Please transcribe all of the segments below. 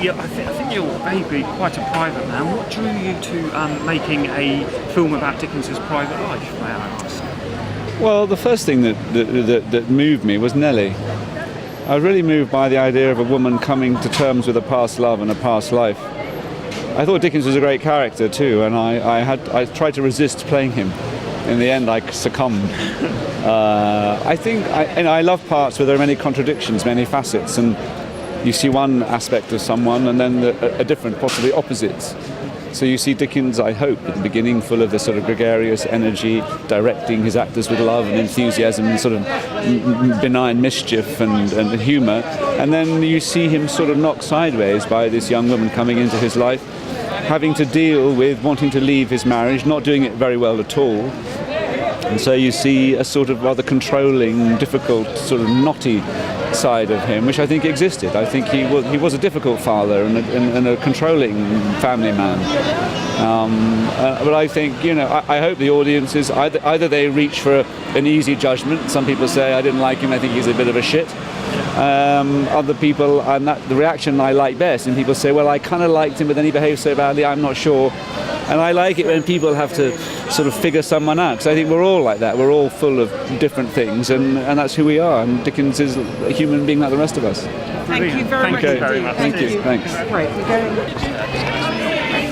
I think you're maybe quite a private man. What drew you to making a film about Dickens's private life, may I ask? Well, the first thing that moved me was Nellie. I was really moved by the idea of a woman coming to terms with a past love and a past life. I thought Dickens was a great character too, and I tried to resist playing him. In the end, I succumbed. I love parts where there are many contradictions, many facets, and you see one aspect of someone and then a different, possibly opposites. So you see Dickens, I hope, at the beginning, full of this sort of gregarious energy, directing his actors with love and enthusiasm and sort of benign mischief and humour. And then you see him sort of knocked sideways by this young woman coming into his life, having to deal with wanting to leave his marriage, not doing it very well at all. And so you see a sort of rather controlling, difficult, sort of knotty side of him, which I think existed. I think he was a difficult father and a controlling family man. But I think, I hope the audiences, either they reach for an easy judgment. Some people say, I didn't like him, I think he's a bit of a shit. Other people, and the reaction I like best, and people say, well, I kind of liked him, but then he behaved so badly, I'm not sure. And I like it when people have to sort of figure someone out, because I think we're all like that. We're all full of different things, and that's who we are. And Dickens is a human being like the rest of us. Thank you very much. Thank you. Thanks. Right, we're going.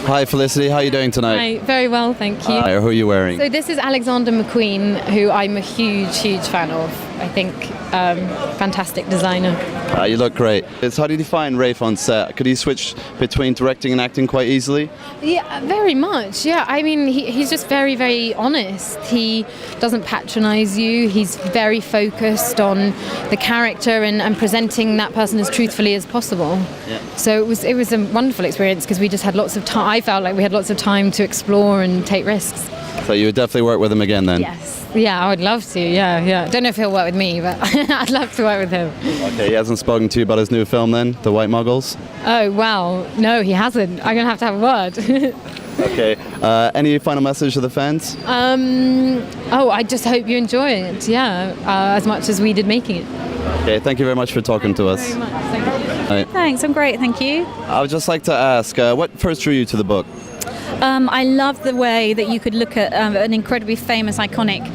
Hi Felicity, how are you doing tonight? Hi, very well, thank you. Hi, who are you wearing? So this is Alexander McQueen, who I'm a huge fan of. I think fantastic designer. You look great. How did you find Rafe on set? Could he switch between directing and acting quite easily? Yeah, very much. Yeah, I mean, he's just very, very honest. He doesn't patronize you. He's very focused on the character and presenting that person as truthfully as possible. Yeah. So it was a wonderful experience because we just had lots of time. I felt like we had lots of time to explore and take risks. So you would definitely work with him again then? Yes. Yeah, I would love to. Yeah. Don't know if he'll work with me, but I'd love to work with him. Okay, he hasn't spoken to you about his new film then, The White Muggles? Oh, well, no, he hasn't. I'm going to have a word. Okay. Any final message to the fans? I just hope you enjoy it, as much as we did making it. Okay, thank you very much for talking to us. Very much. Thank you. Right. Thanks, I'm great, thank you. I would just like to ask, what first drew you to the book? I love the way that you could look at an incredibly famous, iconic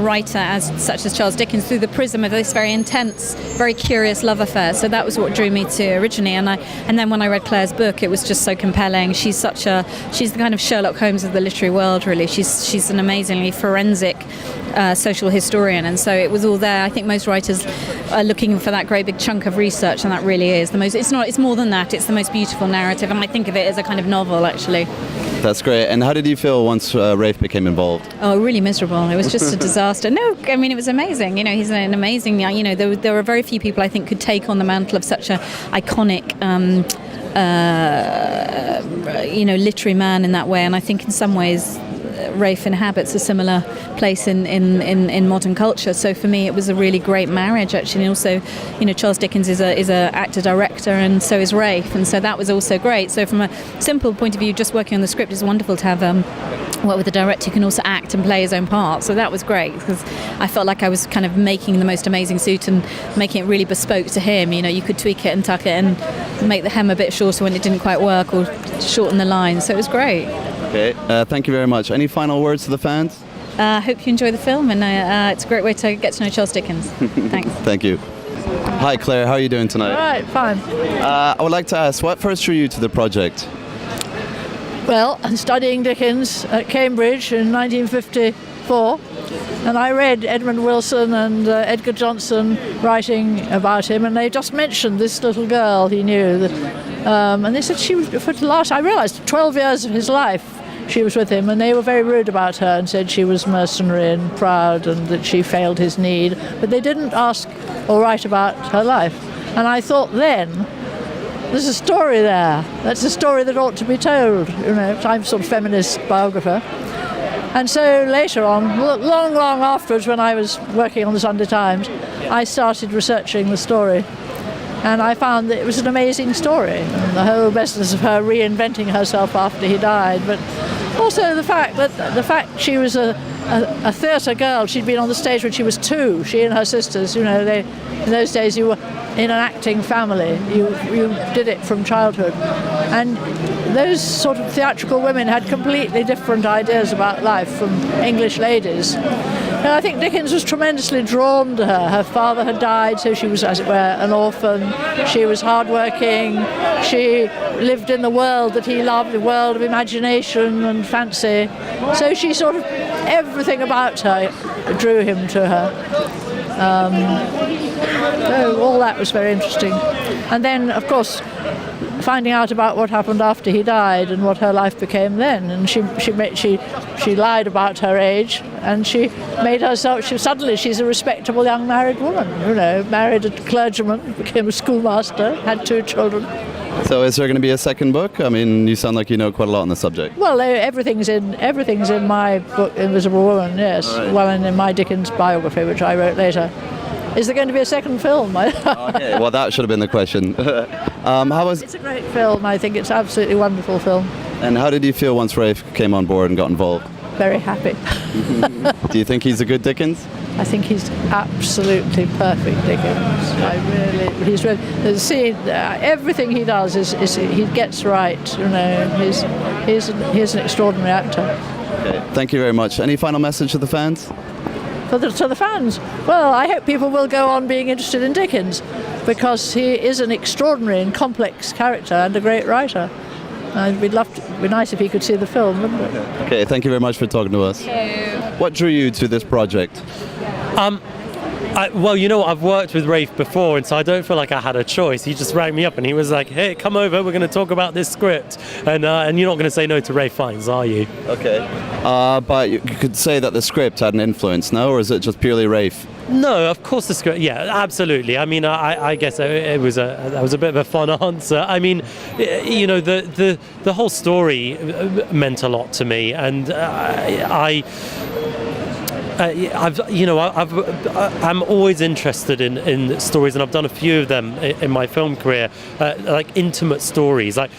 writer such as Charles Dickens through the prism of this very intense, very curious love affair. So that was what drew me to originally. And then when I read Claire's book, it was just so compelling. She's the kind of Sherlock Holmes of the literary world, really. She's an amazingly forensic social historian, and so it was all there. I think most writers are looking for that great big chunk of research, and that really is the most. It's more than that. It's the most beautiful narrative, and I think of it as a kind of novel, actually. That's great. And how did you feel once Rafe became involved? Oh, really miserable. It was just a disaster. No, I mean, it was amazing. He's an amazing. There were very few people I think could take on the mantle of such a iconic. Literary man in that way, and I think in some ways Rafe inhabits a similar place in modern culture. So for me, it was a really great marriage, actually. And also, Charles Dickens is a actor director, and so is Rafe, and so that was also great. So from a simple point of view, just working on the script is wonderful to have work with a director who can also act and play his own part. So that was great because I felt like I was kind of making the most amazing suit and making it really bespoke to him. You could tweak it and tuck it and make the hem a bit shorter when it didn't quite work, or shorten the line. So it was great. Okay, thank you very much. Any final words to the fans? Hope you enjoy the film, and it's a great way to get to know Charles Dickens. Thanks. Thank you. Hi Claire, how are you doing tonight? All right, fine. I would like to ask, what first drew you to the project? Well, I'm studying Dickens at Cambridge in 1954, and I read Edmund Wilson and Edgar Johnson writing about him, and they just mentioned this little girl he knew. And they said she was, for the last, I realised, 12 years of his life she was with him, and they were very rude about her and said she was mercenary and proud and that she failed his need, but they didn't ask or write about her life. And I thought then, there's a story there. That's a story that ought to be told. I'm a sort of feminist biographer. And so later on, long afterwards, when I was working on the Sunday Times, I started researching the story. And I found that it was an amazing story. And the whole business of her reinventing herself after he died. But also the fact she was a a theatre girl. She'd been on the stage when she was 2. She and her sisters. In those days you were in an acting family. You did it from childhood, and those sort of theatrical women had completely different ideas about life from English ladies. And I think Dickens was tremendously drawn to her. Her father had died, so she was, as it were, an orphan. She was hardworking. She lived in the world that he loved, the world of imagination and fancy. So she sort of, everything about her drew him to her. So all that was very interesting. And then, of course, finding out about what happened after he died and what her life became then. And she lied about her age, and she made herself. Suddenly she's a respectable young married woman. Married a clergyman, became a schoolmaster, had 2 children. So is there going to be a second book? I mean, you sound like you know quite a lot on the subject. Well, everything's in my book, Invisible Woman. Yes, Right. Well, and in my Dickens biography, which I wrote later. Is there going to be a second film? Okay, well, that should have been the question. It's a great film. I think it's an absolutely wonderful film. And how did you feel once Rafe came on board and got involved? Very happy. Do you think he's a good Dickens? I think he's absolutely perfect Dickens. He's really, everything he does is he gets right. He's an extraordinary actor. Okay. Thank you very much. Any final message to the fans? To the fans, well, I hope people will go on being interested in Dickens, because he is an extraordinary and complex character and a great writer. It'd be nice if he could see the film, wouldn't it? Okay, thank you very much for talking to us. What drew you to this project? Well, I've worked with Rafe before, and so I don't feel like I had a choice. He just rang me up and he was like, "Hey, come over, we're going to talk about this script." And you're not going to say no to Rafe Fiennes, are you? Okay. But you could say that the script had an influence, no? Or is it just purely Rafe? No, of course the script. Yeah, absolutely. I mean, I guess that was a bit of a fun answer. I mean, the whole story meant a lot to me, and I'm always interested in stories, and I've done a few of them in my film career, like intimate stories, like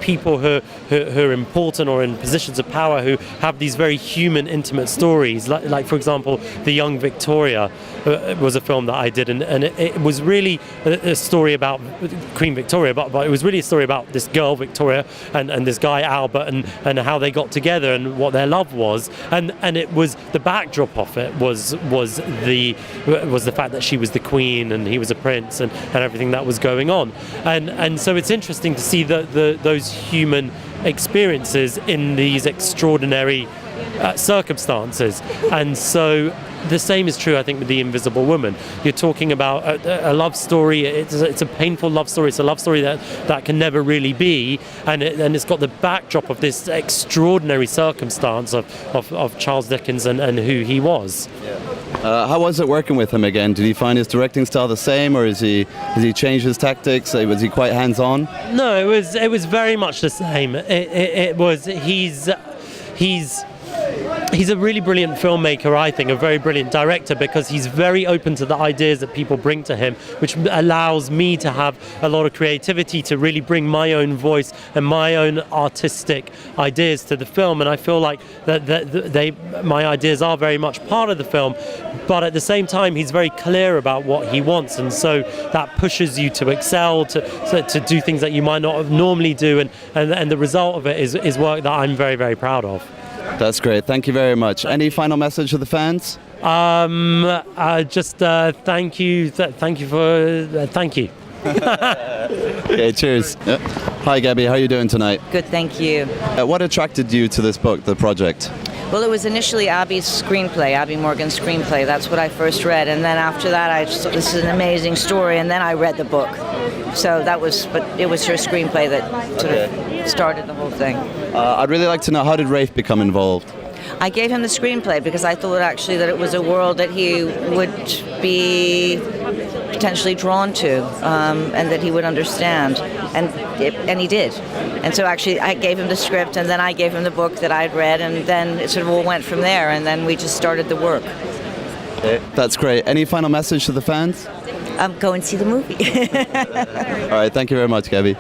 people who are important or in positions of power who have these very human, intimate stories. Like for example, The Young Victoria was a film that I did, and it was really a story about Queen Victoria, but it was really a story about this girl Victoria and this guy Albert, and how they got together and what their love was, and it was the backdrop of it was the fact that she was the queen and he was a prince, and everything that was going on, and so it's interesting to see those human experiences in these extraordinary circumstances. And so the same is true, I think, with The Invisible Woman. You're talking about a love story. It's a painful love story. It's a love story that can never really be, and it's got the backdrop of this extraordinary circumstance of Charles Dickens and who he was. How was it working with him again? Did he find his directing style the same, or has he changed his tactics? Was he quite hands-on? No, it was very much the same. He's a really brilliant filmmaker, I think, a very brilliant director, because he's very open to the ideas that people bring to him, which allows me to have a lot of creativity to really bring my own voice and my own artistic ideas to the film. And I feel like my ideas are very much part of the film, but at the same time he's very clear about what he wants, and so that pushes you to excel, to do things that you might not normally do, and the result of it is work that I'm very, very proud of. That's great. Thank you very much. Any final message to the fans? Just thank you. Thank you. Okay, cheers. Yeah. Hi, Gabby. How are you doing tonight? Good, thank you. What attracted you to this book, the project? Well, it was initially Abby Morgan's screenplay. That's what I first read, and then after that, I just thought this is an amazing story, and then I read the book. So but it was her screenplay that sort of started the whole thing. I'd really like to know, how did Rafe become involved? I gave him the screenplay because I thought actually that it was a world that he would be potentially drawn to, and that he would understand, and he did. And so actually I gave him the script, and then I gave him the book that I'd read, and then it sort of all went from there, and then we just started the work. Okay, that's great. Any final message to the fans? Go and see the movie. All right, thank you very much, Gabby.